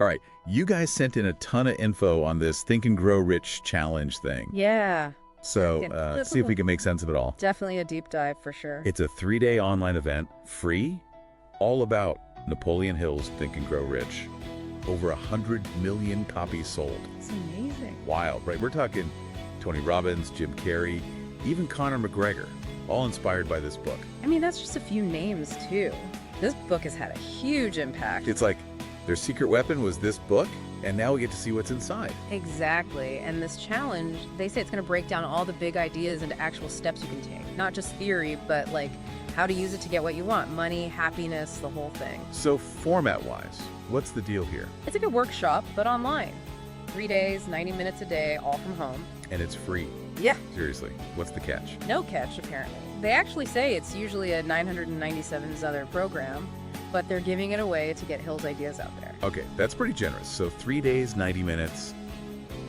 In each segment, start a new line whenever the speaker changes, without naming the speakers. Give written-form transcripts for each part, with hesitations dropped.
All right, you guys sent in a ton of info on this Think and Grow Rich challenge thing.
Yeah,
So see if we can make sense of it all.
definitely a deep dive for sure.
It's a 3-day online event, free, all about Napoleon Hill's Think and Grow Rich. Over 100 million copies sold.
It's amazing.
Wild, right? We're talking Tony Robbins, Jim Carrey, even Conor McGregor, all inspired by this book.
I mean, that's just a few names too. This book has had a huge impact.
It's like their secret weapon was this book, and now we get to see what's inside.
Exactly. And this challenge, they say it's going to break down all the big ideas into actual steps you can take. Not just theory, but like how to use it to get what you want. Money, happiness, the whole thing.
So format-wise, what's the deal here?
It's like a workshop, but online. 3 days, 90 minutes a day, all from home.
And it's free.
Yeah.
Seriously, what's the catch?
No catch, apparently. They actually say it's usually a 997's other program, but they're giving it away to get Hill's ideas out there.
Okay, that's pretty generous. So 3 days, 90 minutes.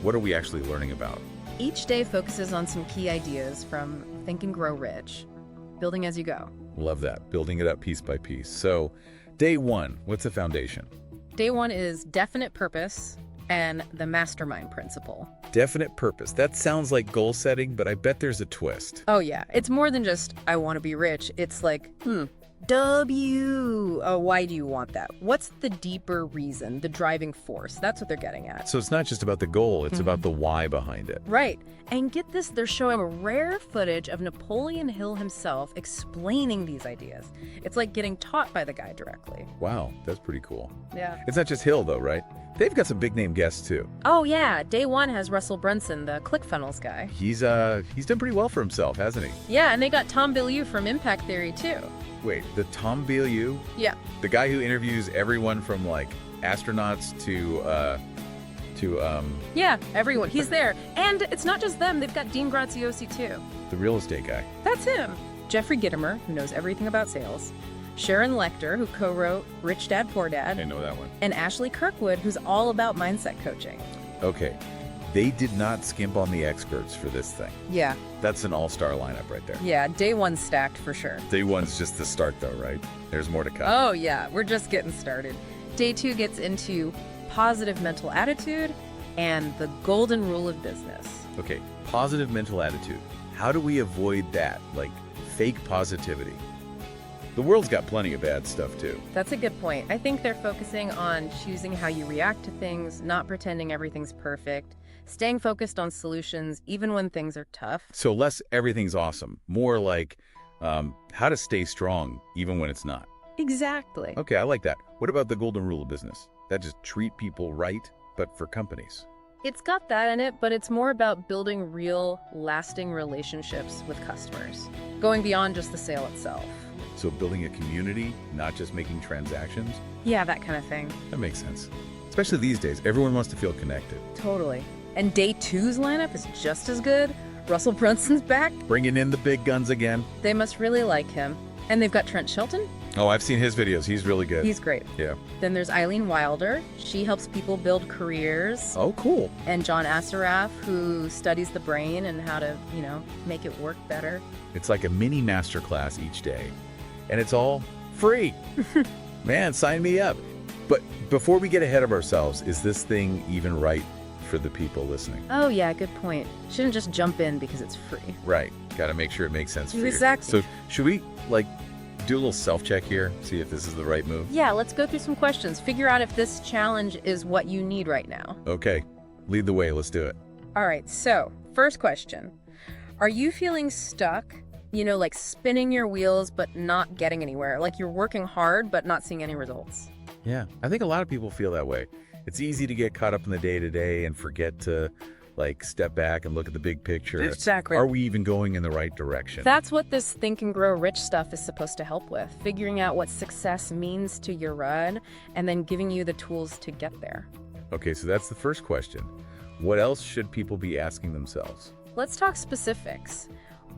What are we actually learning about?
Each day focuses on some key ideas from Think and Grow Rich, building as you go.
Love that, building it up piece by piece. So day one, what's the foundation?
Day one is definite purpose and the mastermind principle.
Definite purpose. That sounds like goal setting, but I bet there's a twist.
Oh yeah, it's more than just, I want to be rich. It's like, why do you want that? What's the deeper reason, the driving force? That's what they're getting at.
So it's not just about the goal, it's about the why behind it.
Right. And get this, they're showing rare footage of Napoleon Hill himself explaining these ideas. It's like getting taught by the guy directly.
Wow, that's pretty cool.
Yeah.
It's not just Hill though, right? They've got some big name guests too.
Oh yeah, day one has Russell Brunson, the ClickFunnels guy.
He's done pretty well for himself, hasn't he?
Yeah, and they got Tom Bilyeu from Impact Theory too.
Wait, the Tom Bilyeu?
Yeah.
The guy who interviews everyone from like astronauts to
Yeah, everyone. He's there. And it's not just them, they've got Dean Graziosi too.
the real estate guy.
That's him. Jeffrey Gitomer, who knows everything about sales. Sharon Lechter, who co-wrote Rich Dad, Poor Dad.
I know that one.
And Ashley Kirkwood, who's all about mindset coaching.
Okay. They did not skimp on the experts for this thing.
Yeah.
That's an all-star lineup right there.
Yeah, day one's stacked for sure.
Day one's just the start though, right? There's more to come.
Oh yeah, we're just getting started. Day two gets into positive mental attitude and the golden rule of business.
Okay, positive mental attitude. How do we avoid that, like fake positivity? The world's got plenty of bad stuff too.
That's a good point. I think they're focusing on choosing how you react to things, not pretending everything's perfect, staying focused on solutions even when things are tough.
So less everything's awesome, more like how to stay strong even when it's not.
Exactly.
Okay, I like that. What about the golden rule of business? That just treat people right, but for companies.
It's got that in it, but it's more about building real, lasting relationships with customers, going beyond just the sale itself.
So building a community, not just making transactions,
Yeah, that kind of thing.
that makes sense. Especially these days, everyone wants to feel connected.
Totally. And day two's lineup is just as good. Russell Brunson's back.
Bringing in the big guns again.
They must really like him. And they've got Trent Shelton.
Oh, I've seen his videos. He's really good.
He's great.
Yeah.
Then there's Eileen Wilder. She helps people build careers.
Oh, cool.
And John Assaraf, who studies the brain and how to, make it work better.
It's like a mini masterclass each day. And it's all free. Man, sign me up. But before we get ahead of ourselves, is this thing even right for the people listening?
Oh, yeah, good point. Shouldn't just jump in because it's free.
Right. Got to make sure it makes sense for you.
Exactly.
So should we, do a little self-check here? See if this is the right move?
Yeah, let's go through some questions. Figure out if this challenge is what you need right now.
Okay. Lead the way. Let's do it.
All right, so first question. Are you feeling stuck? Like spinning your wheels but not getting anywhere. Like you're working hard but not seeing any results.
Yeah. I think a lot of people feel that way. It's easy to get caught up in the day-to-day and forget to, step back and look at the big picture.
Exactly.
Are we even going in the right direction?
That's what this Think and Grow Rich stuff is supposed to help with. Figuring out what success means to your run and then giving you the tools to get there.
Okay, so that's the first question. What else should people be asking themselves?
Let's talk specifics.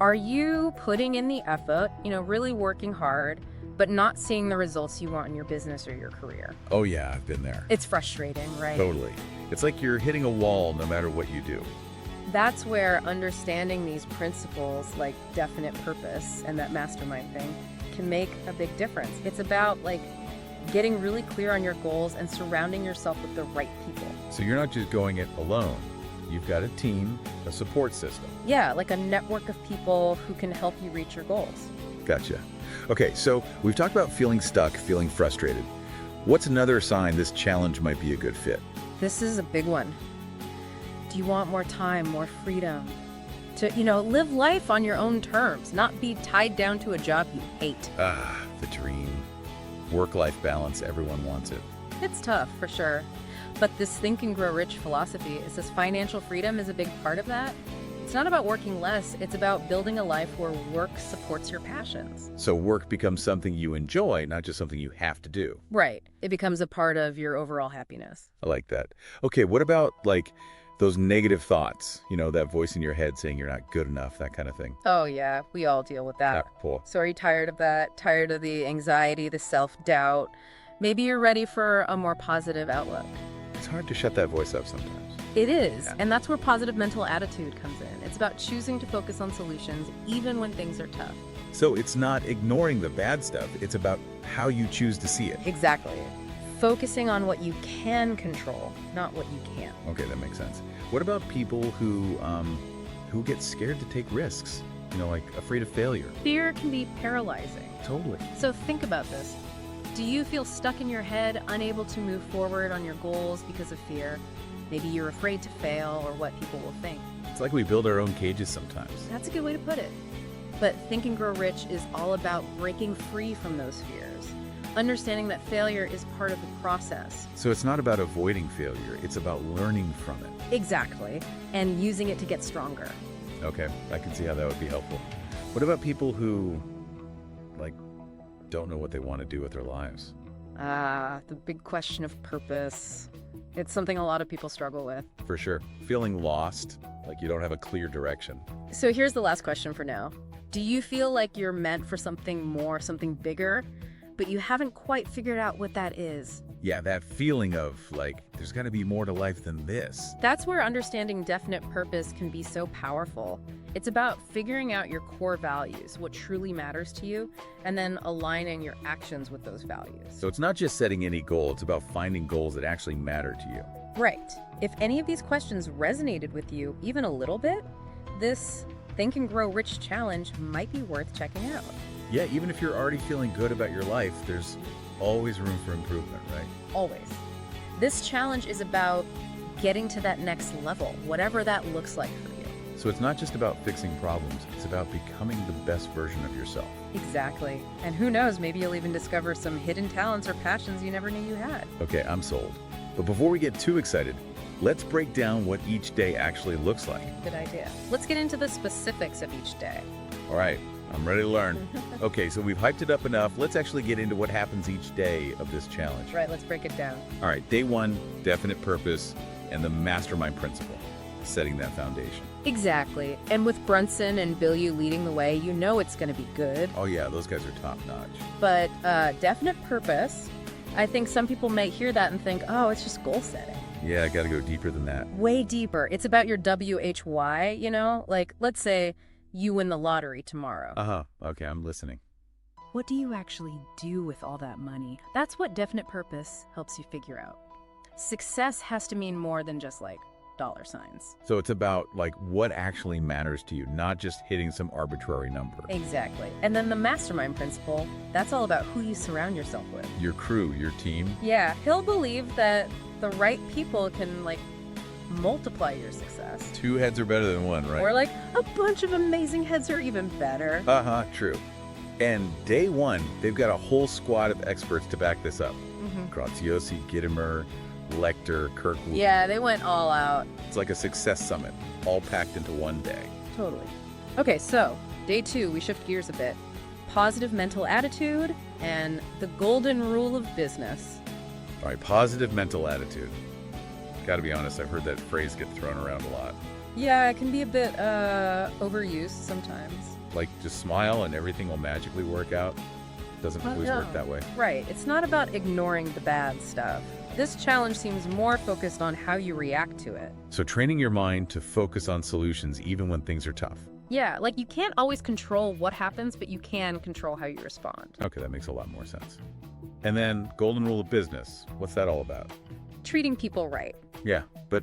Are you putting in the effort, really working hard, but not seeing the results you want in your business or your career?
Oh yeah, I've been there.
It's frustrating, right?
Totally. It's like you're hitting a wall no matter what you do.
That's where understanding these principles like definite purpose and that mastermind thing can make a big difference. It's about getting really clear on your goals and surrounding yourself with the right people.
So you're not just going it alone. You've got a team, a support system.
Yeah, like a network of people who can help you reach your goals.
Gotcha. Okay, so we've talked about feeling stuck, feeling frustrated. What's another sign this challenge might be a good fit?
This is a big one. Do you want more time, more freedom? To, live life on your own terms, not be tied down to a job you hate.
Ah, the dream. Work-life balance, everyone wants it.
It's tough, for sure. But this Think and Grow Rich philosophy, it says financial freedom is a big part of that. It's not about working less, it's about building a life where work supports your passions.
So work becomes something you enjoy, not just something you have to do.
Right. It becomes a part of your overall happiness.
I like that. Okay, what about those negative thoughts? That voice in your head saying you're not good enough, that kind of thing.
Oh yeah, we all deal with that.
Cool.
So are you tired of that? Tired of the anxiety, the self-doubt? Maybe you're ready for a more positive outlook.
It's hard to shut that voice up sometimes.
It is, and that's where positive mental attitude comes in. It's about choosing to focus on solutions even when things are tough.
So it's not ignoring the bad stuff, it's about how you choose to see it.
Exactly. Focusing on what you can control, not what you can't.
Okay, that makes sense. What about people who get scared to take risks? Afraid of failure?
Fear can be paralyzing.
Totally.
So think about this. Do you feel stuck in your head, unable to move forward on your goals because of fear? Maybe you're afraid to fail or what people will think.
It's like we build our own cages sometimes.
That's a good way to put it. But Think and Grow Rich is all about breaking free from those fears, understanding that failure is part of the process.
So it's not about avoiding failure, it's about learning from it.
Exactly, and using it to get stronger.
Okay, I can see how that would be helpful. What about people who, don't know what they want to do with their lives?
The big question of purpose. It's something a lot of people struggle with.
For sure. Feeling lost, like you don't have a clear direction.
So here's the last question for now. Do you feel like you're meant for something more, something bigger, but you haven't quite figured out what that is?
Yeah, that feeling of, there's got to be more to life than this.
That's where understanding definite purpose can be so powerful. It's about figuring out your core values, what truly matters to you, and then aligning your actions with those values.
So it's not just setting any goal, it's about finding goals that actually matter to you.
Right. If any of these questions resonated with you even a little bit, this Think and Grow Rich challenge might be worth checking out.
Yeah, even if you're already feeling good about your life, there's always room for improvement, right?
Always. This challenge is about getting to that next level, whatever that looks like for you.
So it's not just about fixing problems, it's about becoming the best version of yourself.
Exactly. And who knows, maybe you'll even discover some hidden talents or passions you never knew you had.
Okay, I'm sold. But before we get too excited, let's break down what each day actually looks like.
Good idea. Let's get into the specifics of each day.
All right, I'm ready to learn. Okay, so we've hyped it up enough. Let's actually get into what happens each day of this challenge.
Right, let's break it down.
All right, day one, definite purpose, and the mastermind principle, setting that foundation.
Exactly. And with Brunson and Bilyeu leading the way, you know it's going to be good.
Oh yeah, those guys are top notch.
But definite purpose, I think some people may hear that and think, oh, it's just goal setting.
Yeah, I got to go deeper than that.
Way deeper. It's about your WHY, Like, let's say you win the lottery tomorrow.
Uh-huh. Okay, I'm listening.
What do you actually do with all that money? That's what definite purpose helps you figure out. Success has to mean more than just dollar signs.
So it's about what actually matters to you, not just hitting some arbitrary number.
Exactly. And then the mastermind principle, that's all about who you surround yourself with.
Your crew, your team.
Yeah, he'll believe that the right people can multiply your success.
Two heads are better than one, right?
Or a bunch of amazing heads are even better.
Uh-huh, true. And day one, they've got a whole squad of experts to back this up. Graziosi, Gittimer, Lecter, Kirkwood.
Yeah, they went all out.
It's like a success summit, all packed into one day.
Totally. Okay, so day two, we shift gears a bit. Positive mental attitude and the golden rule of business.
All right, positive mental attitude. Gotta be honest, I've heard that phrase get thrown around a lot.
Yeah, it can be a bit overused sometimes.
Just smile and everything will magically work out. Doesn't always work that way.
Right. It's not about ignoring the bad stuff. This challenge seems more focused on how you react to it.
So training your mind to focus on solutions even when things are tough.
Yeah, you can't always control what happens, but you can control how you respond.
Okay, that makes a lot more sense. And then golden rule of business. What's that all about?
Treating people right.
Yeah, but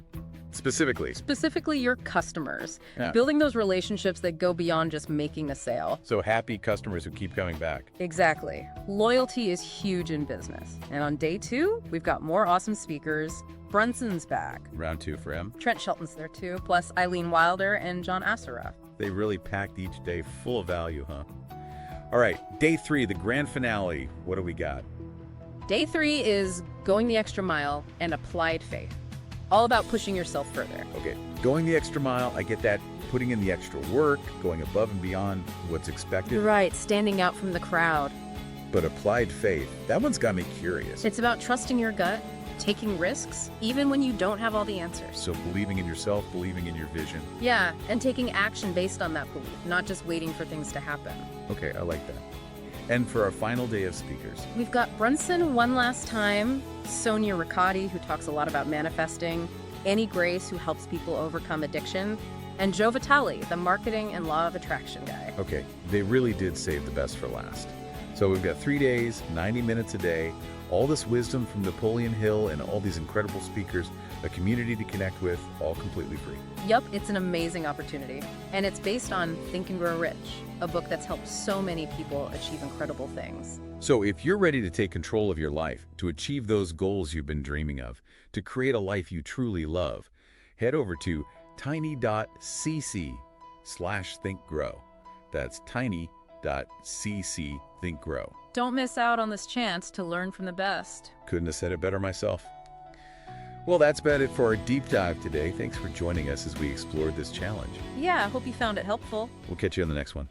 specifically.
Specifically your customers.
Yeah.
Building those relationships that go beyond just making a sale.
So happy customers who keep coming back.
Exactly. Loyalty is huge in business. And on day 2, we've got more awesome speakers. Brunson's back.
Round 2 for him.
Trent Shelton's there too, plus Eileen Wilder and John Assaraf.
They really packed each day full of value, huh? All right, day 3, the grand finale. What do we got?
Day 3 is going the extra mile and applied faith. All about pushing yourself further.
Okay, going the extra mile, I get that. Putting in the extra work, going above and beyond what's expected.
Right, standing out from the crowd.
But applied faith, that one's got me curious.
It's about trusting your gut, taking risks, even when you don't have all the answers.
So believing in yourself, believing in your vision.
Yeah, and taking action based on that belief, not just waiting for things to happen.
Okay, I like that. And for our final day of speakers,
We've got Brunson one last time, Sonia Riccati, who talks a lot about manifesting, Annie Grace, who helps people overcome addiction, and Joe Vitale, the marketing and law of attraction guy.
okay, they really did save the best for last. So we've got 3 days, 90 minutes a day, all this wisdom from Napoleon Hill and all these incredible speakers, a community to connect with, all completely free.
Yup, it's an amazing opportunity. And it's based on Think and Grow Rich, a book that's helped so many people achieve incredible things.
So if you're ready to take control of your life, to achieve those goals you've been dreaming of, to create a life you truly love, head over to tiny.cc/thinkgrow. That's tiny.cc/thinkgrow.
Don't miss out on this chance to learn from the best.
Couldn't have said it better myself. Well, that's about it for our deep dive today. Thanks for joining us as we explored this challenge.
Yeah, I hope you found it helpful.
We'll catch you on the next one.